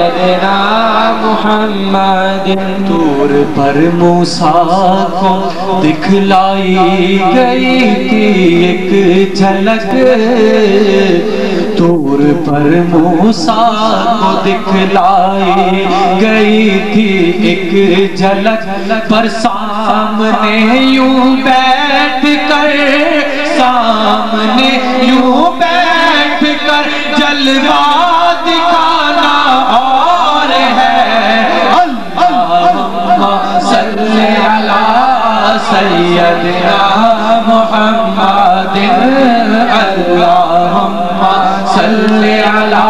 سیدنا محمد طور پر موسیٰ کو دکھلائی گئی تھی ایک جھلک طور پر موسیٰ کو دکھلائی گئی تھی ایک جھلک پر سامنے یوں بیٹھ کر سامنے یوں بیٹھ کر جلوہ دکھانا اور ہے اللہم صلی علی سیدنا محمد اللہم صلی علی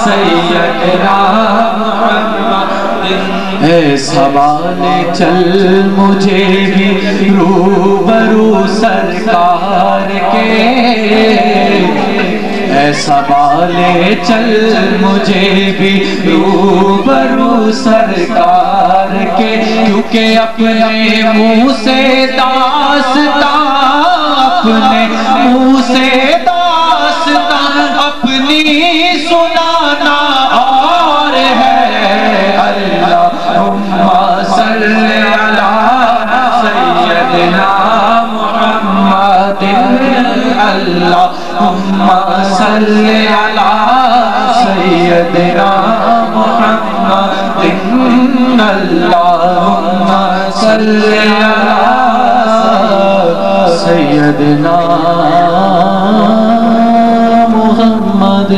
سیدنا محمد اے سوال چل مجھے بھی روبرو سرکار کے اے سوال چل مجھے بھی روبرو سرکار کے کیونکہ اپنے منہ سے داستان اپنے منہ سے داستان اپنی سنانا اور ہے اللہم صلی علی سیدنا محمد اللہم صلی علی سیدنا محمد اللہم صلی علی سیدنا محمد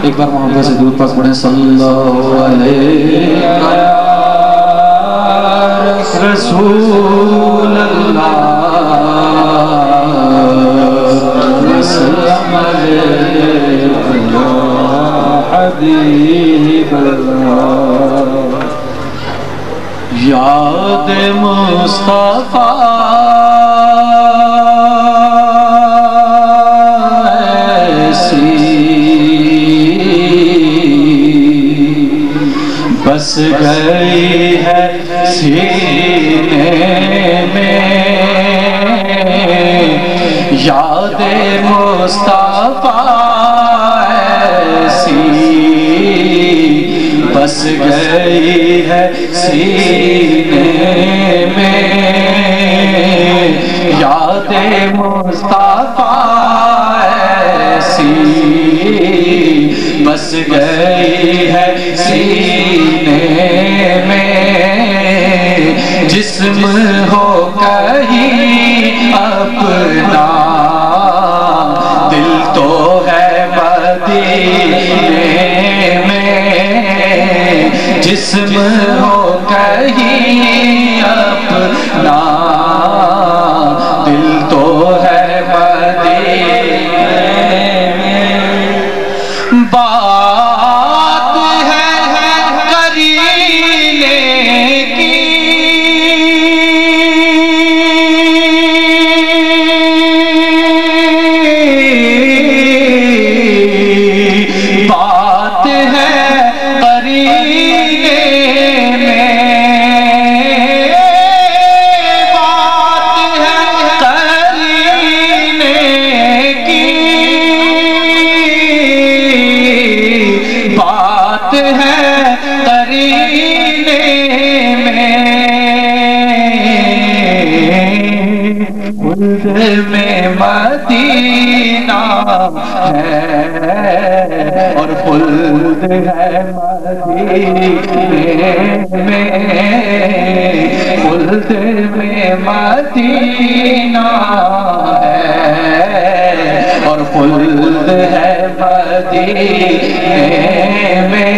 ایک بار محبت سے درود پاک پڑھیں صلی اللہ علیہ رسول اللہ وسلم علیہ حبیب اللہ یاد مصطفیٰ بس گئی ہے سینے میں یاد مصطفیٰ ایسی بس گئی ہے سینے میں یاد مصطفیٰ ایسی بس گئی ہے سینے میں جسم ہو کہیں اپنا دل تو ہے مدینے میں جسم ہو کہیں اپنا دل تو ہے مدینے میں بات ہے قرینے کی بات ہے قرینے میں بات ہے قرینے کی بات ہے قرینے میں خلد میں مدینہ ہے اور خلد ہے مدینے میں خلد میں مدینہ ہے اور خلد ہے مدینے میں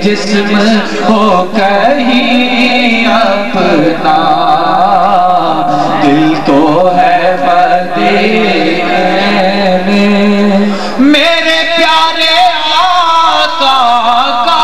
جسم ہو کہیں اپنا دل تو ہے مدینے میں میرے پیارے آقا کا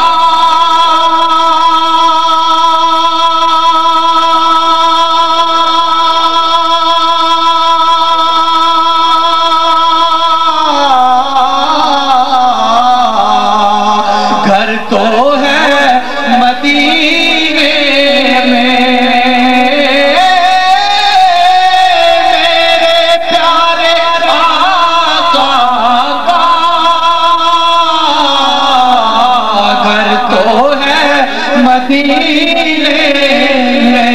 گھر تو ہے مدینے میں میرے پیارے آقا کا مدینے میں،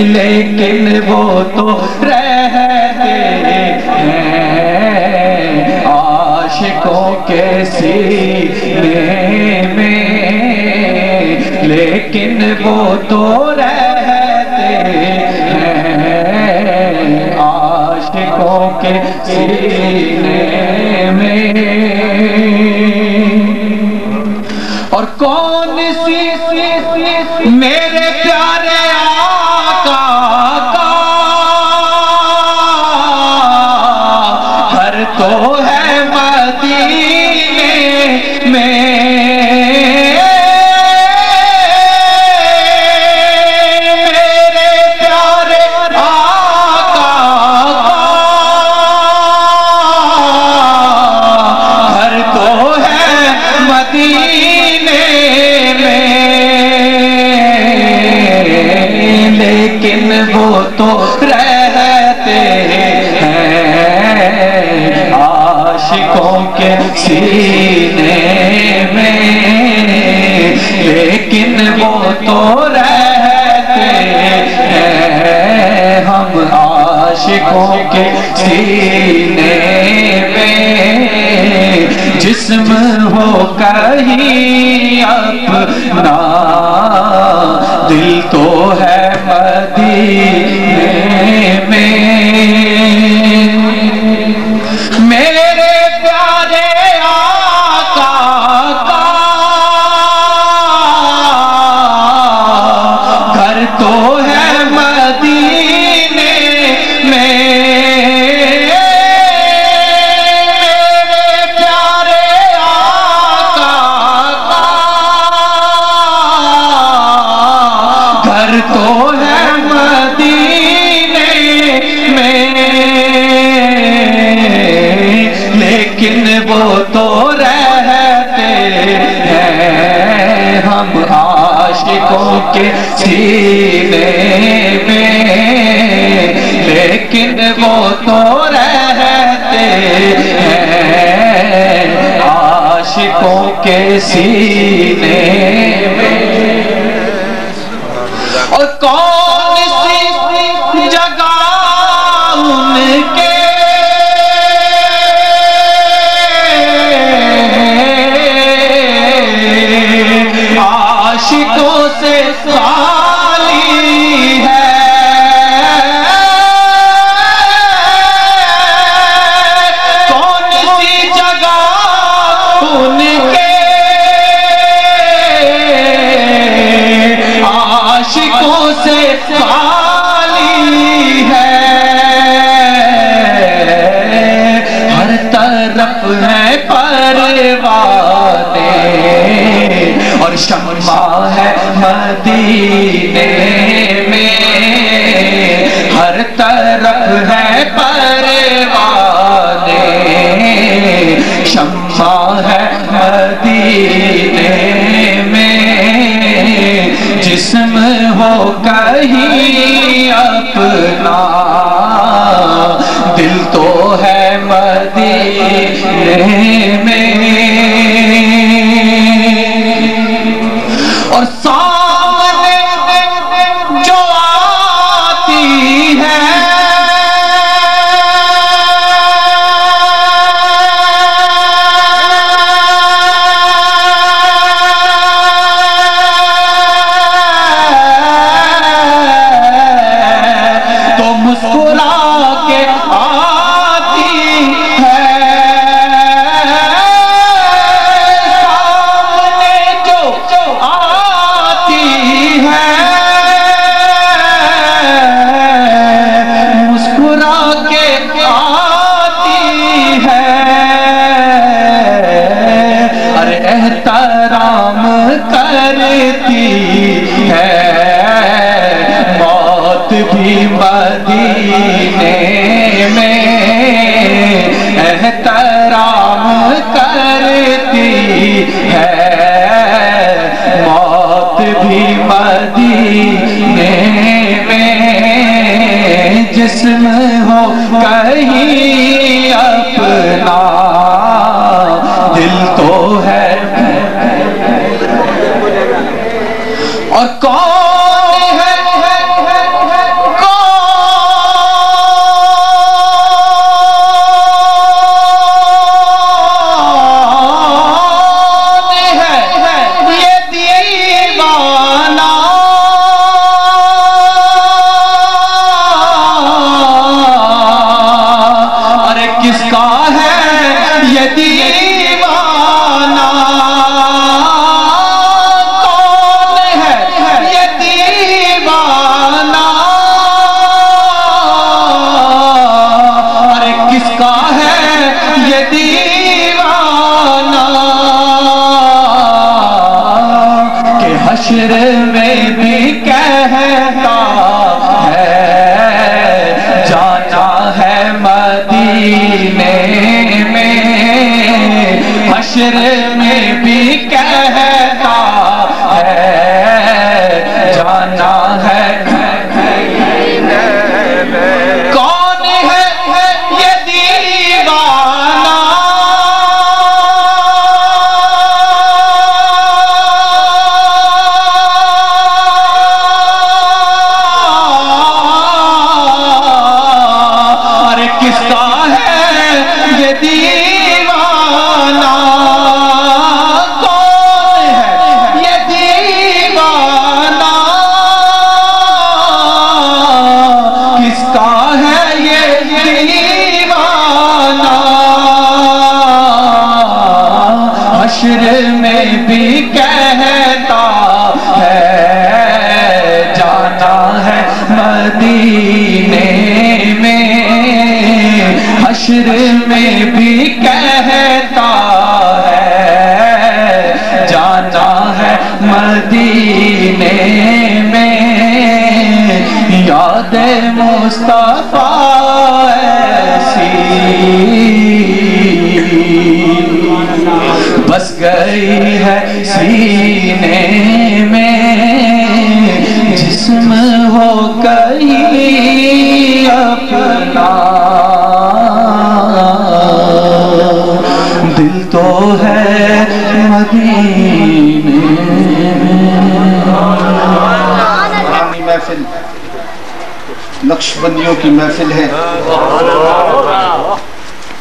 لیکن وہ تو رہتے ہیں عاشقوں کے سینے میں، لیکن وہ تو رہتے ہیں عاشقوں کے سینے میں۔ اور کون سی میرے پیارے آقا کا گھر تو ہے مدینے میں، میرے پیارے آقا کا گھر تو ہے مدینے میں، لیکن وہ تو رہتے ہیں عاشقوں کے سینے میں، لیکن وہ تو رہتے ہیں ہم عاشقوں کے سینے میں۔ جسم ہو کہیں اپنا، دل تو ہے مدینے میں، میرے پیارے آقا کا گھر تو ہے مدینے میں، میرے پیارے آقا کا گھر تو ہے مدینے میں، لیکن وہ تو رہتے ہیں ہم عاشقوں کے سینے میں، لیکن وہ تو رہتے ہیں عاشقوں کے سینے میں۔ اور کون سی جگہ ان کے عاشقوں سے خالی ہے، کون سی جگہ ان کے عاشقوں سے خالی ہے، ہر طرف ہے پروانے اور شمع ہے مدینے میں، ہر طرف ہے پروانے شمع ہے مدینے میں، جسم ہو کہیں اپنا، دل تو ہے مدینے میں، اور سامنے جو آتی ہے تو مسکرا کے آتی ہے، یہ دیوانہ کون ہے یہ دیوانہ ارے کس کا ہے یہ دیوانہ کہ حشر میں بھی کہتا مدینے میں حشر میں بھی کہتا ہے جانا ہے کون ہے یہ دیوانہ ارے کس کا یہ دیوانہ کون ہے یہ دیوانہ کس کا ہے یہ دیوانہ حشر میں بھی کہتا ہے جانا ہے مدینے میں حشر میں بھی کہتا ہے جانا ہے مدینے میں یاد مصطفیٰ ایسی بس گئی ہے سینے میں جسم ہو کہیں اپنا دل تو ہے مدینے پرانی محفل نقش بندیوں کی محفل ہے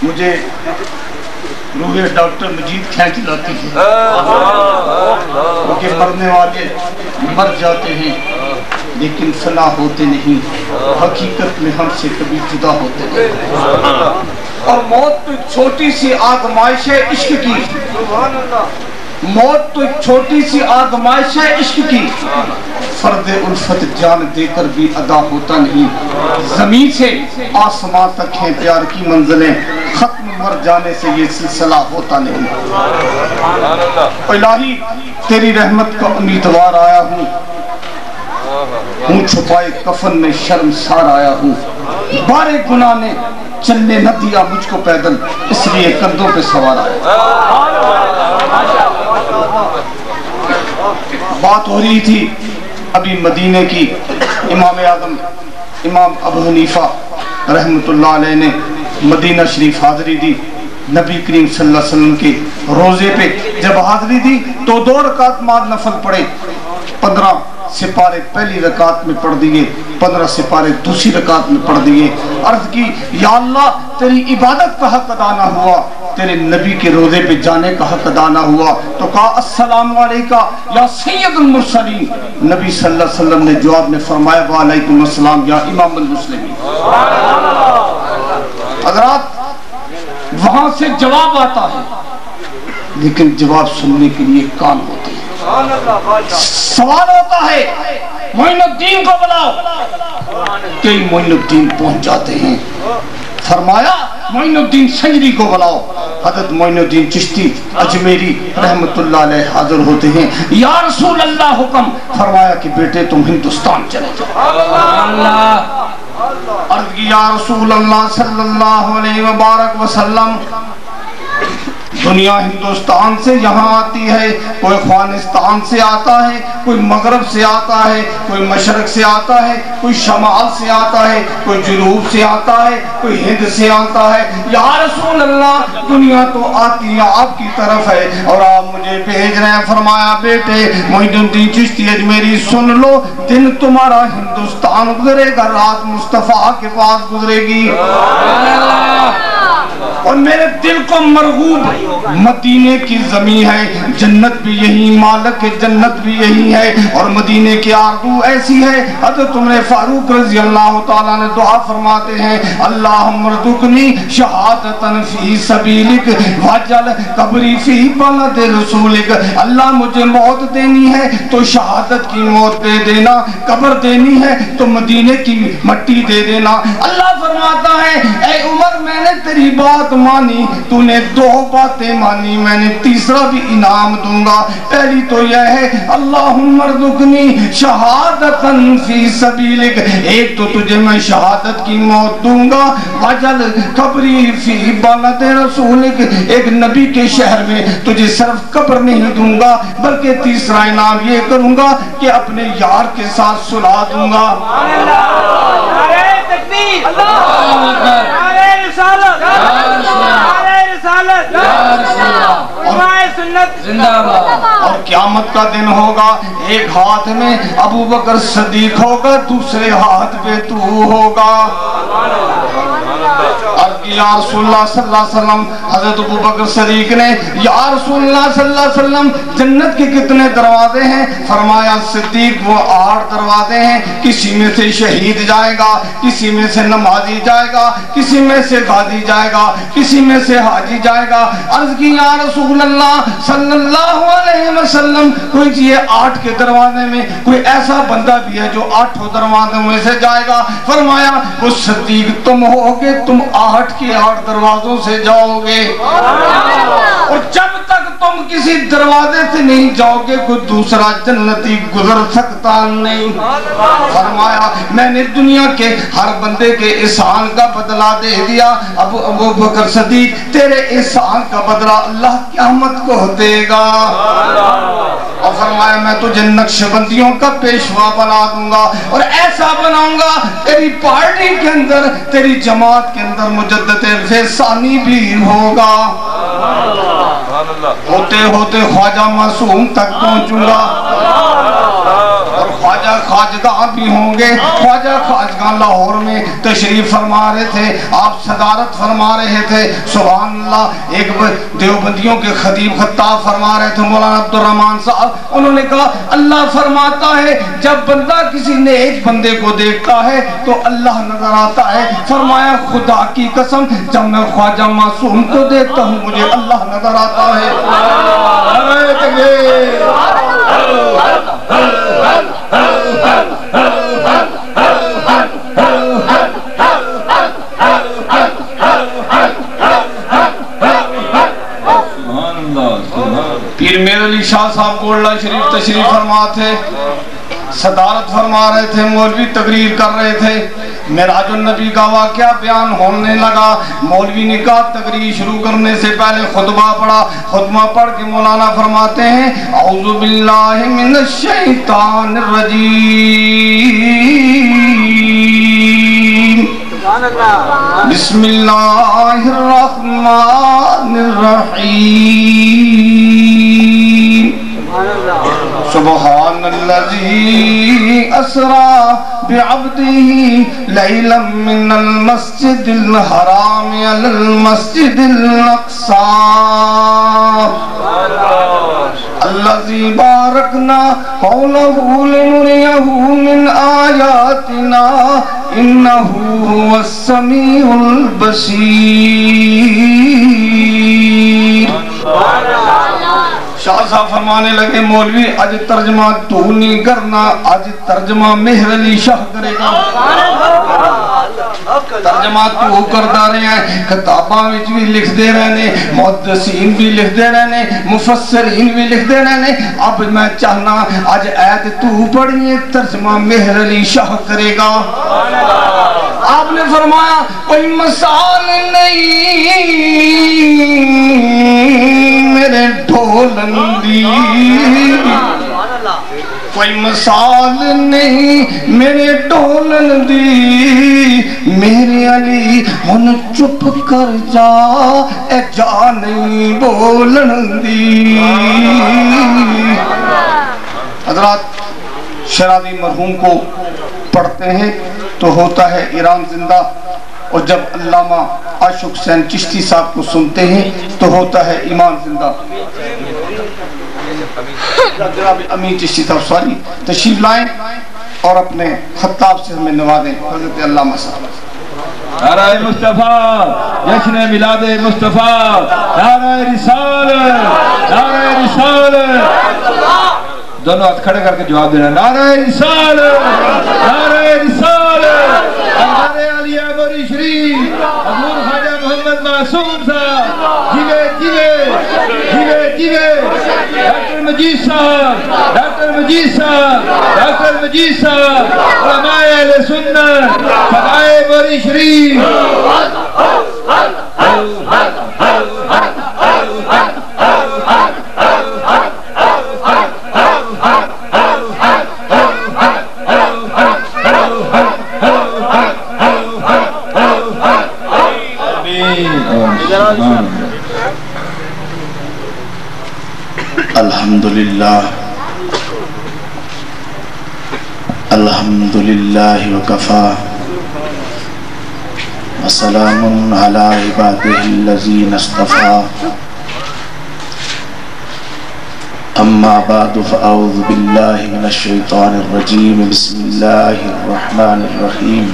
مجھے روح ڈاکٹر مجید کھینچ لاتی ہے کیونکہ مرنے والے مر جاتے ہیں لیکن فنا ہوتے نہیں حقیقت میں ہم سے کبھی جدا ہوتے نہیں اور موت تو ایک چھوٹی سی آزمائش ہے عشق کی موت تو ایک چھوٹی سی آزمائش ہے عشق کی فرد الفت جان دے کر بھی ادا ہوتا نہیں زمین سے آسمان تک ہیں پیار کی منزلیں ختم مر جانے سے یہ سلسلہ ہوتا نہیں الہی تیری رحمت کا امیدوار آیا ہوں چھپائے کفن میں شرمسار آیا ہوں بارے گناہ نے چلنے نہ دیا مجھ کو پیدل اس لیے کندھوں پہ سوار آیا بات ہو رہی تھی ابھی مدینے کی امام اعظم امام ابو حنیفہ رحمت اللہ علیہ نے مدینہ شریف حاضری دی نبی کریم صلی اللہ علیہ وسلم کے روزے پہ جب حاضری دی تو 2 رکعت بعد نفل پڑھے 15 سپارے پہلی رکعت میں پڑھ دیئے 15 سپارے دوسری رکعت میں پڑھ دیئے عرض کی یا اللہ تیری عبادت کا حق ادا نہ ہوا تیرے نبی کے روزے پہ جانے کا حق ادا نہ ہوا تو کہا السلام علیکہ یا سید المرسلین نبی صلی اللہ علیہ وسلم نے جواب میں فرمایا وعلیکم السلام یا امام المسلمین حضرات وہاں سے جواب آتا ہے لیکن جواب سننے کے لیے کان ہوتے ہیں سوال ہوتا ہے معین الدین کو بلاؤ کئی معین الدین پہنچ جاتے ہیں فرمایا معین الدین سنجری کو بلاؤ حضرت معین الدین چشتی اجمیری رحمت اللہ علیہ حاضر ہوتے ہیں یا رسول اللہ حکم فرمایا کہ بیٹے تم ہندوستان چلے جاؤ عرض کی یا رسول اللہ صلی اللہ علیہ وبارک وسلم دنیا ہندوستان سے یہاں آتی ہے کوئی افغانستان سے آتا ہے کوئی مغرب سے آتا ہے کوئی مشرق سے آتا ہے کوئی شمال سے آتا ہے کوئی جنوب سے آتا ہے کوئی ہند سے آتا ہے یا رسول اللہ دنیا تو آتی ہے آپ کی طرف ہے اور آپ مجھے بھیج رہے ہیں فرمایا بیٹے معین الدین چشتی اجمیری سن لو دن تمہارا ہندوستان گزرے گا رات مصطفیٰ کے پاس گزرے گی اور میرے دل کو مرغوب مدینے کی زمین ہے، جنت بھی یہی، مالک جنت بھی یہی ہے، اور مدینے کی آرزو ایسی ہے۔ حضرت عمر فاروق رضی اللہ تعالیٰ نے دعا فرماتے ہیں، اللہم ارزقنی شہادتاً فی سبیلک واجعل قبری فی بلد رسولک۔ اللہ مجھے موت دینی ہے تو شہادت کی موت دے دینا، قبر دینی ہے تو مدینے کی مٹی دے دینا۔ اللہ فرماتا ہے اے عمر میں نے تیری بات مانی، تو نے 2 باتیں مانی، میں نے تیسرا بھی انعام دوں گا۔ پہلی تو یہ ہے اللہم ارزقنی شہادتاً فی سبیلک، ایک تو تجھے میں شہادت کی موت دوں گا، واجعل قبری فی بلد رسولک، ایک نبی کے شہر میں تجھے صرف قبر نہیں دوں گا بلکہ تیسرا انعام یہ کروں گا کہ اپنے یار کے ساتھ صلح دوں گا۔ نعرہ تکبیر، نعرہ رسالت، نعرہ رسالت، علماء سنت زندہ باد۔ اور قیامت کا دن ہوگا، ایک ہاتھ میں ابو بکر صدیق ہوگا، دوسرے ہاتھ پہ تو ہوگا۔ یا رسول اللہ صلی اللہ علیہ وسلم، حضرت ابو بکر صدیق نے یا رسول اللہ صلی اللہ علیہ وسلم جنت کے کتنے دروازے ہیں؟ فرمایا صدیق وہ 8 دروازے ہیں، کسی میں سے شہید جائے گا، کسی میں سے نمازی جائے گا، کسی میں سے غازی جائے گا، کسی میں سے حاجی جائے گا۔ عرض کی یا رسول اللہ صلی اللہ علیہ وسلم کوئی یہ 8 کے دروازے میں کوئی ایسا بندہ بھی ہے جو 8 دروازوں میں سے جائے گا؟ فرمایا وہ صدیق تم ہوگے، تم 8 کے 8 دروازوں سے جاؤ گے، اور جب تک تم کسی دروازے سے نہیں جاؤ گے کوئی دوسرا جنتی گزر سکتا نہیں۔ فرمایا میں نے دنیا کے ہر بندے کے احسان کا بدلہ دے دیا، ابو بکر صدیق تیرے احسان کا بدلہ اللہ قیامت کو دے گا۔ اور فرمایا میں تجھے نقش بندیوں کا پیشوا بنا دوں گا، اور ایسا بناؤں گا تیری پارٹی کے اندر، تیری جماعت کے اندر مجدد ثانی بھی ہوگا۔ ہوتے ہوتے خواجہ معصوم تک پہنچوں گا، اور خواجہ خواجگاہ بھی ہوں گے۔ خواجہ خواجگاہ لاہور میں تشریف فرما رہے تھے، آپ صدارت فرما رہے تھے، سبحان اللہ۔ ایک دیوبندیوں کے خطیب خطاب فرما رہے تھے مولانا عبد الرحمن صاحب، انہوں نے کہا اللہ فرماتا ہے جب بندہ کسی نیک بندے کو دیکھتا ہے تو اللہ نظر آتا ہے۔ فرمایا خدا کی قسم جب میں خواجہ معصوم کو دیکھتا ہوں مجھے اللہ نظر آتا ہے۔ پیر میر علی شاہ صاحب گولڈا شریف تشریف فرما تھے، صدارت فرما رہے تھے، مولوی تقریر کر رہے تھے، معراج النبی کا واقعہ بیان ہونے لگا۔ مولوی نے کہا تقریر شروع کرنے سے پہلے خطبہ پڑھا، خطبہ پڑھ کے مولانا فرماتے ہیں اعوذ باللہ من الشیطان الرجیم، بسم اللہ الرحمن الرحیم، سبحان الذی اسرا بعبده لیلا من المسجد الحرام الی المسجد الاقصی الذی بارکنا حولہ لنریہ من آیاتنا انہ هو السمیع البصیر۔ شاہ صاحب فرمانے لگے مولوی آج ترجمہ تو نہیں کرنا، آج ترجمہ مہر علی شاہ کرے گا۔ ترجمہ تو کرتا رہے ہیں، کتاباں بھی لکھ دے رہے ہیں، محدثین بھی لکھ دے رہے ہیں، مفسرین بھی لکھ دے رہے ہیں۔ اب میں چاہنا آج آیت تو پڑھیے، ترجمہ مہر علی شاہ کرے گا۔ آپ نے فرمایا کوئی مثال نہیں میرے ڈھولندی، کوئی مثال نہیں میرے ڈھولندی، میرے علی ہن چپ کر جا اے جا نہیں بولندی۔ حضرات شرابی مرحوم کو پڑھتے ہیں تو ہوتا ہے ایران زندہ، اور جب علامہ عاشق حسین چشتی صاحب کو سنتے ہیں تو ہوتا ہے ایمان زندہ. جناب امین چشتی صاحب سواری تشریف لائیں اور اپنے خطاب سے ہمیں نوازیں. حضرت علامہ صاحب. نعرہ مصطفیٰ، جشن میلاد مصطفیٰ، نعرہ رسالت، نعرہ رسالت. دونوں ہاتھ کھڑے کر کے جواب دینا. نعرہ رسالت، نعرہ رسالت. نعرہ علی عبوری شریف، حضور خواجہ محمد معصوم صاحب، جیوے جیوے جیوے جیوے. ڈاکٹر مجید صاحب، ڈاکٹر مجید صاحب، ڈاکٹر مجید صاحب. علماء اہل سنت، فضائے عبوری شریف. الحمدللہ الحمدللہ وکفا وسلام علی عبادہ الذین اصطفیٰ. اما بعد فاعوذ باللہ من الشیطان الرجیم. بسم اللہ الرحمن الرحیم.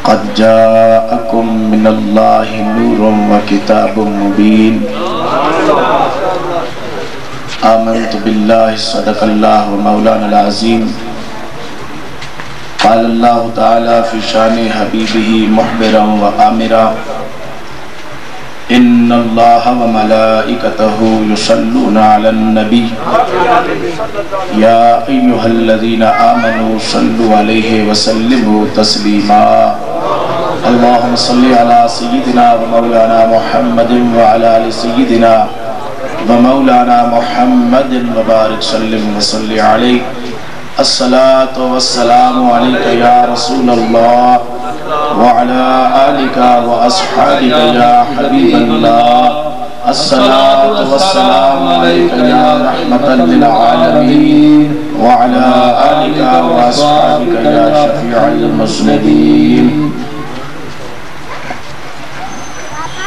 قد جاءکم من اللہ نور و کتاب مبین. آمنت باللہ صدق اللہ و مولانا العظیم. قال اللہ تعالی فی شان حبیبہ محبرا و آمرا. ان اللہ و ملائکتہ یصلون علی النبی یا ایہا الذین آمنوا صلوا علیہ وسلموا تسلیما. اللہم صلی علی سیدنا و مولانا محمد و علی آل سیدنا و مولانا محمد و بارک سلم و صلی علیہ. الصلاة والسلام علیکہ یا رسول اللہ وعلى آلك وأصحابك يا حبيب الله. الصلاة والسلام عليك يا رحمة للعالمين وعلى آلك وأصحابك يا شفيع المذنبين.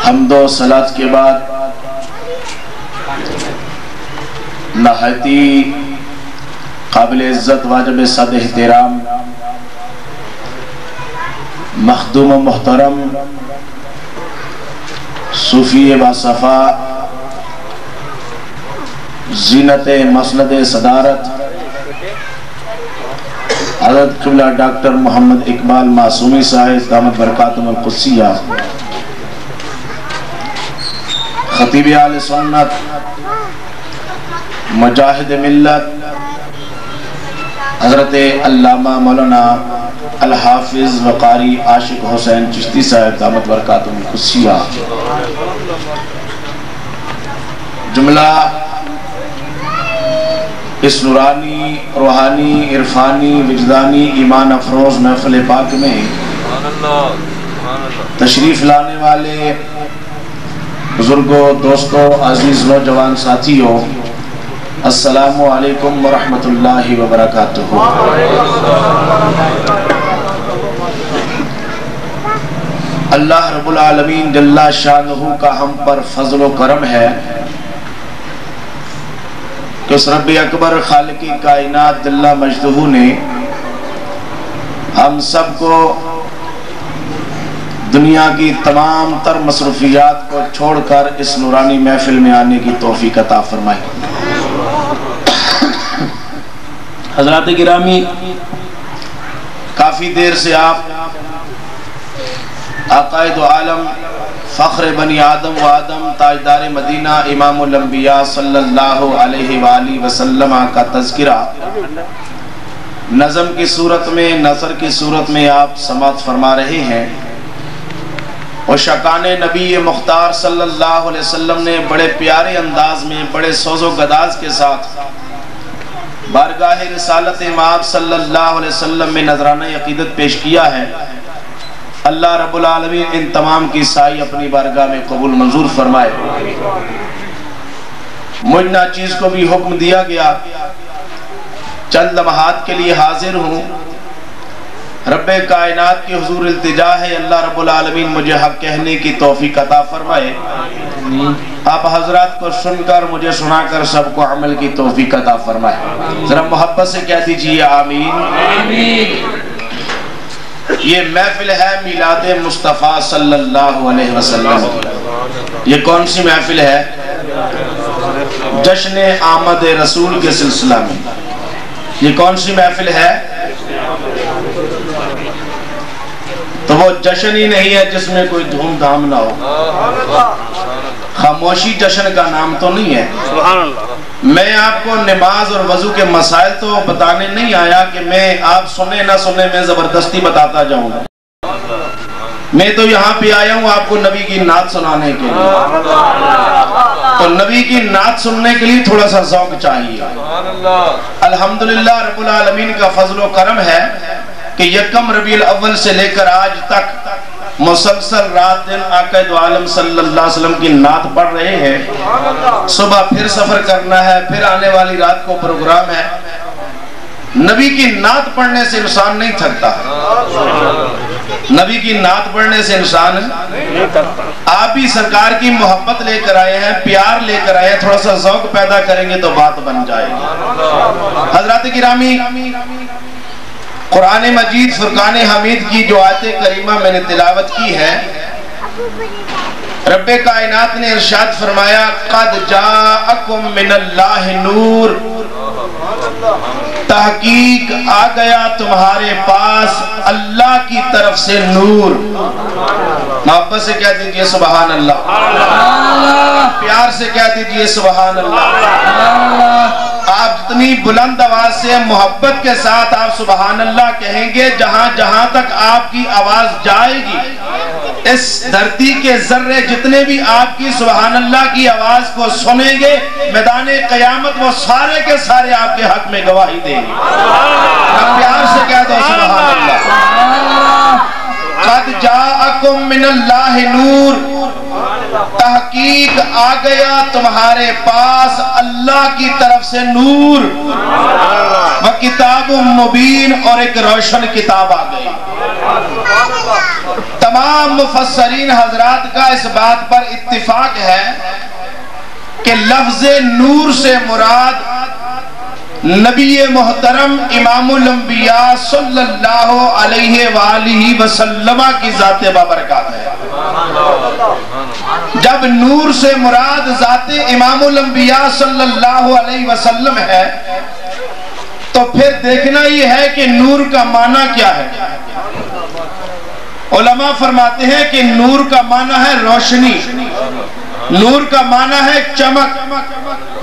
حمد و صلاة کے بعد نہایتی قابل عزت واجب صد احترام مخدوم و محترم صوفی باصفا زینت مسند صدارت حضرت قبلہ ڈاکٹر محمد اقبال معصومی صاحب دامت برکاتہم القدسیہ، خطیب اہل سنت، مجاہد ملت حضرت علامہ مولانا الحافظ وقاری عاشق حسین چشتی صاحب دامت برکاتہم القدسیہ، جملہ اس نورانی روحانی عرفانی وجدانی ایمان افروز محفل پاک میں تشریف لانے والے بزرگوں، دوستوں، عزیز نوجوان ساتھیوں، السلام علیکم ورحمۃ اللہ وبرکاتہ. اللہ رب العالمین جل شانہ کا ہم پر فضل و کرم ہے کہ اس رب اکبر خالق کائنات جل مجدہ نے ہم سب کو دنیا کی تمام تر مصروفیات کو چھوڑ کر اس نورانی محفل میں آنے کی توفیق عطا فرمائی. حضرات گرامی، کافی دیر سے آپ عقائد عالم فخر بنی آدم و آدم تاجدار مدینہ امام الانبیاء صلی اللہ علیہ وآلہ وسلم کا تذکرہ نظم کی صورت میں، نثر کی صورت میں آپ سماعت فرما رہے ہیں. اور شکان نبی مختار صلی اللہ علیہ وسلم نے بڑے پیارے انداز میں، بڑے سوز و گداز کے ساتھ بارگاہ رسالت امام صلی اللہ علیہ وسلم میں نذرانہ عقیدت پیش کیا ہے. اللہ رب العالمین ان تمام کی سائی اپنی بارگاہ میں قبول منظور فرمائے. مجھ ناچیز کو بھی حکم دیا گیا چند لمحات کے لیے حاضر ہوں. رب کائنات کی حضور التجا ہے اللہ رب العالمین مجھے حق کہنے کی توفیق عطا فرمائے. آپ حضرات کو سن کر مجھے سنا کر سب کو عمل کی توفیق عطا فرمائے. ذرا محبت سے کہہ دیجئے آمین. یہ محفل ہے میلاد مصطفیٰ صلی اللہ علیہ وسلم. یہ کون سی محفل ہے؟ جشن آمد رسول کے سلسلہ میں. یہ کون سی محفل ہے؟ تو وہ جشن ہی نہیں ہے جس میں کوئی دھوم دھام نہ ہو. خاموشی جشن کا نام تو نہیں ہے. میں آپ کو نماز اور وضو کے مسائل تو بتانے نہیں آیا کہ میں آپ سنے نہ سنے میں زبردستی بتاتا جاؤں گا. میں تو یہاں پہ آیا ہوں آپ کو نبی کی نعت سنانے کے لیے. تو نبی کی نعت سننے کے لیے تھوڑا سا ذوق چاہیے. الحمدللہ رب العالمین کا فضل و کرم ہے کہ یکم ربیع الاول سے لے کر آج تک مسلسل رات دن آقا دو عالم صلی اللہ علیہ وسلم کی نعت پڑھ رہے ہیں. صبح پھر سفر کرنا ہے, پھر آنے والی رات کو پروگرام ہے. نبی کی نعت پڑھنے سے انسان نہیں تھکتا. نبی کی نعت پڑھنے سے انسان آپ بھی سرکار کی محبت لے کر آئے ہیں, پیار لے کر آئے ہیں. تھوڑا سا ذوق پیدا کریں گے تو بات بن جائے گی. حضرات گرامی, قرآن مجید فرقان حمید کی جو آیت کریمہ میں نے تلاوت کی ہے, رب کائنات نے ارشاد فرمایا قد جاءکم من اللہ نور, تحقیق آ گیا تمہارے پاس اللہ کی طرف سے نور. محبت سے کہہ دیجئے سبحان اللہ. پیار سے کہہ دیجئے سبحان اللہ. آپ جتنی بلند آواز سے محبت کے ساتھ آپ سبحان اللہ کہیں گے, جہاں جہاں تک آپ کی آواز جائے گی, اس دھرتی کے ذرے جتنے بھی آپ کی سبحان اللہ کی آواز کو سنیں گے, میدان قیامت وہ سارے کے سارے آپ کے حق میں گواہی دیں گے. پیار سے کہہ دو سبحان اللہ. قد جاءکم من اللہ نور, تحقیق آ گیا تمہارے پاس اللہ کی طرف سے نور. وَكِتَابٌ مُبِينٌ, اور ایک روشن کتاب آ گئی. تمام مفسرین حضرات کا اس بات پر اتفاق ہے کہ لفظ نور سے مراد نبی محترم امام الانبیاء صلی اللہ علیہ وآلہ وسلم کی ذات بابرکات ہے. جب نور سے مراد ذات امام الانبیاء صلی اللہ علیہ وسلم ہے تو پھر دیکھنا یہ ہے کہ نور کا معنی کیا ہے. علماء فرماتے ہیں کہ نور کا معنی ہے روشنی, نور کا معنی ہے چمک,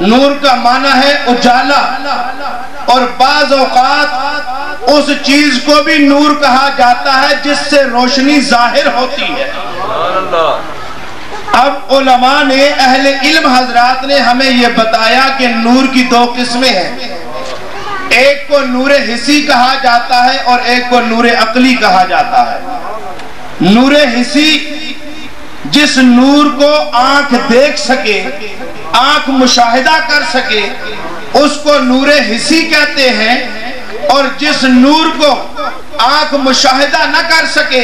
نور کا معنی ہے اجالا, اور بعض اوقات اس چیز کو بھی نور کہا جاتا ہے جس سے روشنی ظاہر ہوتی ہے. اب علماء نے, اہل علم حضرات نے ہمیں یہ بتایا کہ نور کی دو قسمیں ہیں. ایک کو نور حسی کہا جاتا ہے اور ایک کو نور عقلی کہا جاتا ہے. نور حسی جس نور کو آنکھ دیکھ سکے, آنکھ مشاہدہ کر سکے, اس کو نور حسی کہتے ہیں. اور جس نور کو آنکھ مشاہدہ نہ کر سکے,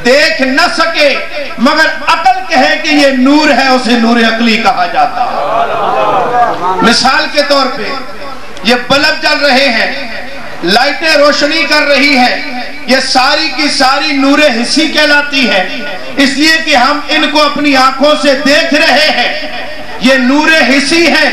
دیکھ نہ سکے, مگر عقل کہے کہ یہ نور ہے, اسے نور عقلی کہا جاتا ہے. مثال کے طور پہ یہ بلب جل رہے ہیں, لائٹیں روشنی کر رہی ہیں, یہ ساری کی ساری نور حسی کہلاتی ہے, اس لیے کہ ہم ان کو اپنی آنکھوں سے دیکھ رہے ہیں. یہ نور حسی ہے.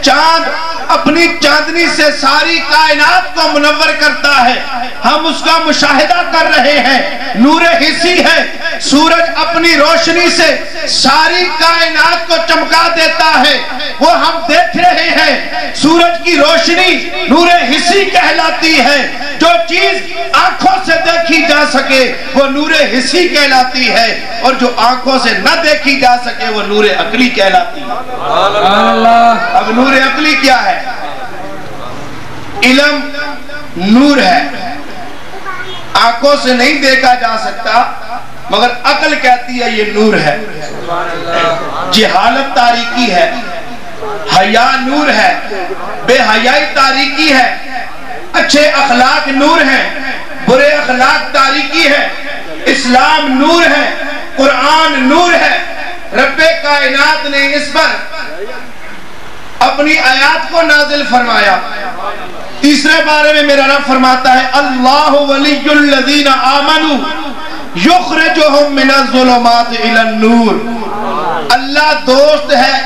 چاند اپنی چاندنی سے ساری کائنات کو منور کرتا ہے, ہم اس کا مشاہدہ کر رہے ہیں, نور حسی ہے. سورج اپنی روشنی سے ساری کائنات کو چمکا دیتا ہے, وہ ہم دیکھ رہے ہیں. سورج کی روشنی نور حسی کہلاتی ہے. جو چیز آنکھوں سے دیکھی جا سکے وہ نور حسی کہلاتی ہے, اور جو آنکھوں سے نہ دیکھی جا سکے وہ نور عقلی کہلاتی ہے. اب نور عقلی کیا ہے؟ علم نور ہے, آنکھوں سے نہیں دیکھا جا سکتا, مگر عقل کہتی ہے یہ نور ہے. جہالت تاریکی ہے, حیا نور ہے, بے حیائی تاریکی ہے. اچھے اخلاق نور ہیں, برے اخلاق روشنی ہے، اسلام نور ہے، قرآن نور ہے۔ رب کائنات نے اس پر اپنی آیات کو نازل فرمایا۔ تیسرے بارے میں میرا رب فرماتا ہے اللہ ولی الذین آمنوا یخرجہم من الظلمات الی النور۔ اللہ دوست ہے